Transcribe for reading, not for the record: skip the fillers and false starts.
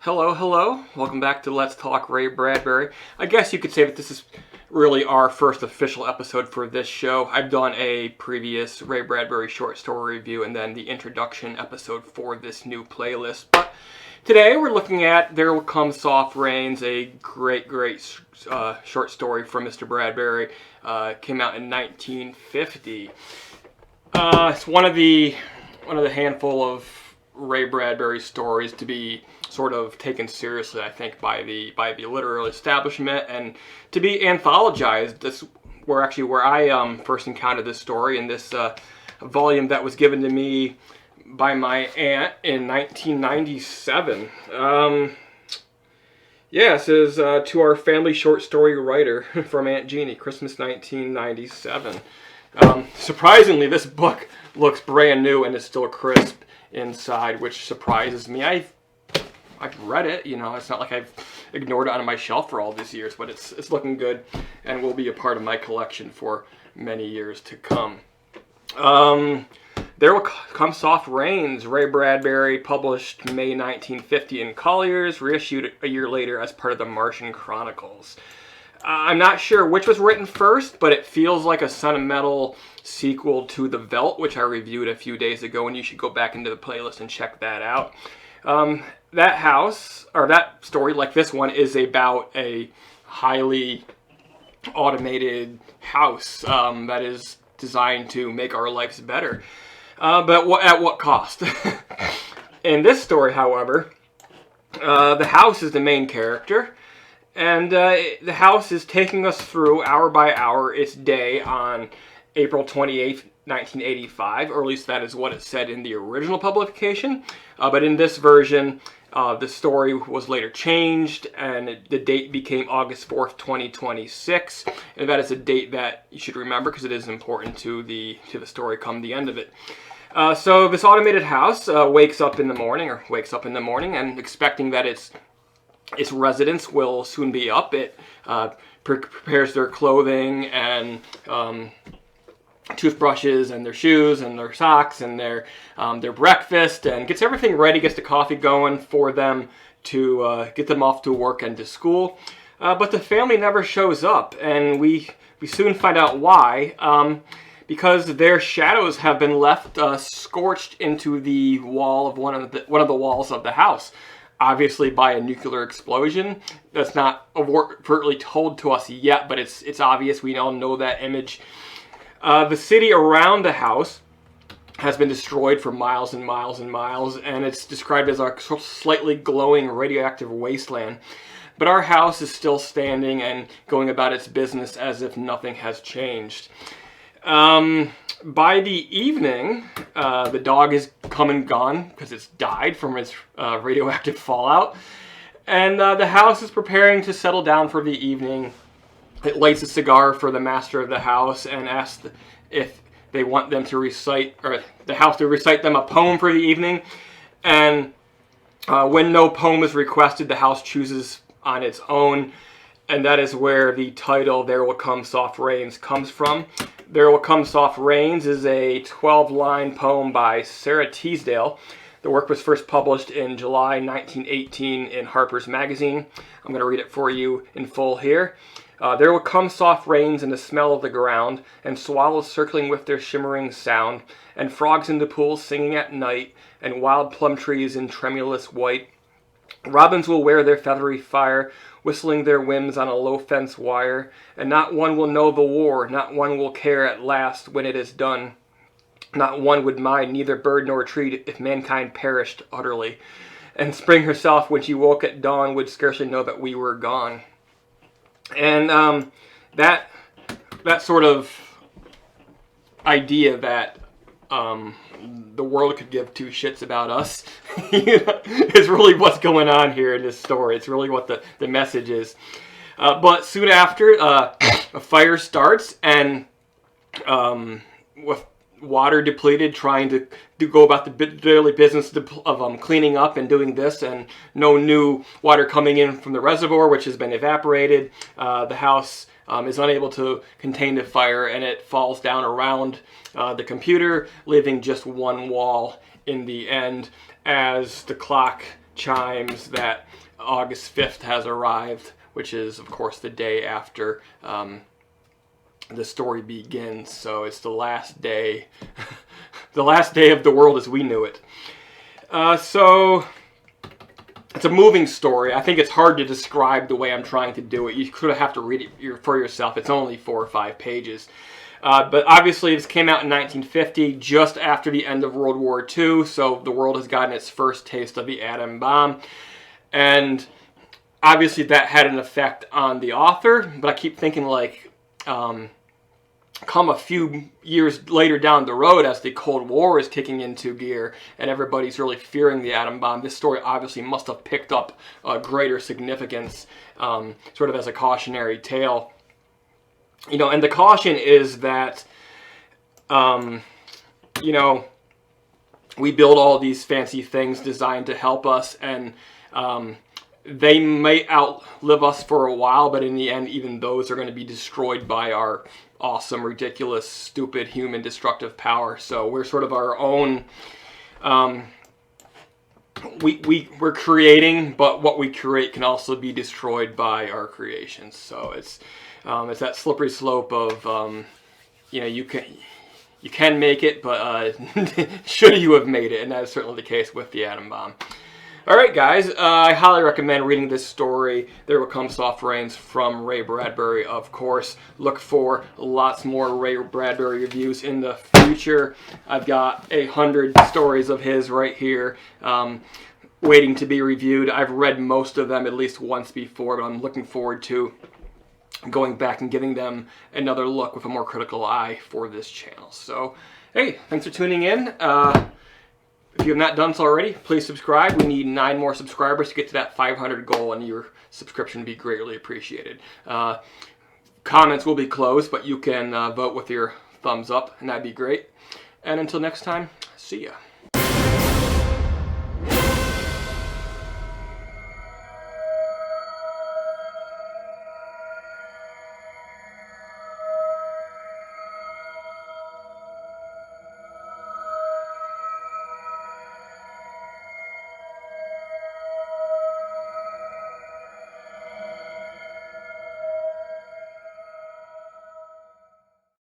Hello, hello. Welcome back to Let's Talk Ray Bradbury. I guess you could say that this is really our first official episode for this show. I've done a previous Ray Bradbury short story review and then the introduction episode for this new playlist. But today we're looking at There Will Come Soft Rains, a great short story from Mr. Bradbury. Came out in 1950. It's one of the handful of Ray Bradbury stories to be sort of taken seriously, I think, by the literary establishment, and to be anthologized. This where I first encountered this story in this volume that was given to me by my aunt in 1997. It says to our family short story writer from Aunt Jeannie, Christmas 1997. Surprisingly, this book looks brand new and is still crisp inside, which surprises me. I've read it, it's not like I've ignored it on my shelf for all these years, but it's looking good and will be a part of my collection for many years to come. There Will Come Soft Rains, Ray Bradbury, published May 1950 in Collier's, reissued a year later as part of the Martian Chronicles. I'm not sure which was written first, but it feels like a sentimental sequel to The Veldt, which I reviewed a few days ago, and you should go back into the playlist and check that out. That story, like this one, is about a highly automated house that is designed to make our lives better. But at what cost? In this story, however, the house is the main character. And the house is taking us through, hour by hour, its day on April 28th, 1985, or at least that is what it said in the original publication. But in this version, the story was later changed, and the date became August 4th, 2026. And that is a date that you should remember because it is important to the story come the end of it. So this automated house wakes up in the morning and expecting that its residents will soon be up. It prepares their clothing and toothbrushes and their shoes and their socks and their breakfast, and gets everything ready, gets the coffee going for them to get them off to work and to school. But the family never shows up, and we soon find out why. Because their shadows have been left scorched into the wall of one of the walls of the house. Obviously by a nuclear explosion. That's not overtly told to us yet, but it's obvious. We all know that image. The city around the house has been destroyed for miles and miles and miles, and it's described as a slightly glowing radioactive wasteland. But our house is still standing and going about its business as if nothing has changed. By the evening, the dog is come and gone because it's died from its radioactive fallout. And the house is preparing to settle down for the evening. It lights a cigar for the master of the house and asks if they want them to recite, or the house to recite them a poem for the evening. And when no poem is requested, the house chooses on its own. And that is where the title, There Will Come Soft Rains, comes from. There Will Come Soft Rains is a 12-line poem by Sarah Teasdale. The work was first published in July 1918 in Harper's Magazine. I'm going to read it for you in full here. There will come soft rains and the smell of the ground, and swallows circling with their shimmering sound, and frogs in the pools singing at night, and wild plum trees in tremulous white. Robins will wear their feathery fire, whistling their whims on a low fence wire, and not one will know the war, not one will care at last when it is done. Not one would mind neither bird nor tree if mankind perished utterly. And spring herself, when she woke at dawn, would scarcely know that we were gone. And that sort of idea that the world could give two shits about us is really what's going on here in this story. It's really what the message is. But soon after, a fire starts, and with water depleted, trying to go about the daily business of cleaning up and doing this, and no new water coming in from the reservoir, which has been evaporated. The house is unable to contain the fire, and it falls down around the computer, leaving just one wall in the end as the clock chimes that August 5th has arrived, which is, of course, the day after the story begins. So it's the last day, the last day of the world as we knew it. So it's a moving story. I think it's hard to describe the way I'm trying to do it. You could have to read it for yourself. It's only 4 or 5 pages. But obviously this came out in 1950, just after the end of World War II, so the world has gotten its first taste of the atom bomb. And obviously that had an effect on the author, but I keep thinking, like, come a few years later down the road, as the Cold War is kicking into gear and everybody's really fearing the atom bomb, this story obviously must have picked up a greater significance, sort of as a cautionary tale. You know, and the caution is that, you know, we build all these fancy things designed to help us, and they may outlive us for a while, but in the end, even those are going to be destroyed by our awesome, ridiculous, stupid, human destructive power. So we're sort of our own, we're creating, but what we create can also be destroyed by our creations. So it's that slippery slope of, you know, you can make it, but should you have made it? And that is certainly the case with the atom bomb. All right, guys, I highly recommend reading this story, There Will Come Soft Rains, from Ray Bradbury, of course. Look for lots more Ray Bradbury reviews in the future. I've got 100 stories of his right here, waiting to be reviewed. I've read most of them at least once before, but I'm looking forward to going back and giving them another look with a more critical eye for this channel. So, hey, thanks for tuning in. If you have not done so already, please subscribe. We need 9 more subscribers to get to that 500 goal, and your subscription would be greatly appreciated. Comments will be closed, but you can vote with your thumbs up, and that'd be great. And until next time, see ya.